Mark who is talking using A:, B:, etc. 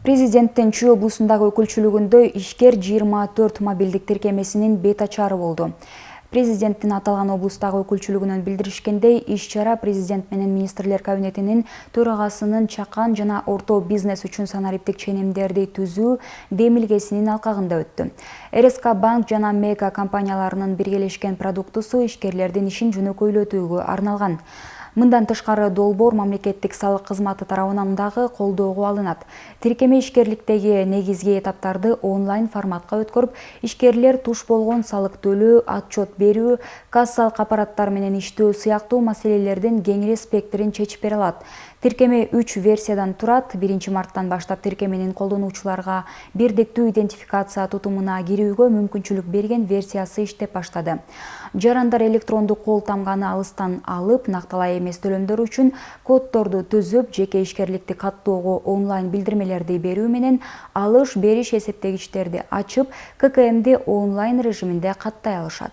A: Президенттин Чүй облусундагы өкүлчүлүгүндө ишкер 24 мобилдик тиркемесинин бет ачары болду. Президенттин аталган облустагы өкүлчүлүгүнөн билдиришкендей, иш-чара президент менен министрлер кабинетинин төрагасынын чакан жана орто бизнес үчүн санариптик ченемдерди түзүү демилгесинин алкагында өттү. РСК банк жана Мега компанияларынын биргелешкен продуктусу ишкерлердин ишин жөнөкөйлөтүүгө арналган. Мындан тышкары долбоор мамлекеттик салык кызматы тарабынан дагы колдоого алынат. Тиркеме ишкерликтеги негизги этаптарды онлайн форматка өткөрүп, ишкерлер туш болгон салык төлөө, отчет берүү, кассалык аппараттар менен иштөө сыяктуу маселелердин кеңири спектрин чечип бере алат. Тиркеме 3 версиядан турат. 1 марттан баштап тиркеменин колдонуучуларга бирдиктүү идентификация тутумуна кирүүгө мүмкүнчүлүк берген версиясы иштеп баштады. Жарандар электрондук кол тамганы алыстан алып, накталай эмес төлөмдөр үчүн коддорду түзүп, жеке ишкерликти каттоого онлайн билдирмелерди берүү менен алыш-бериш эсептегичтерди ачып, ККМди онлайн режиминде каттай алышат.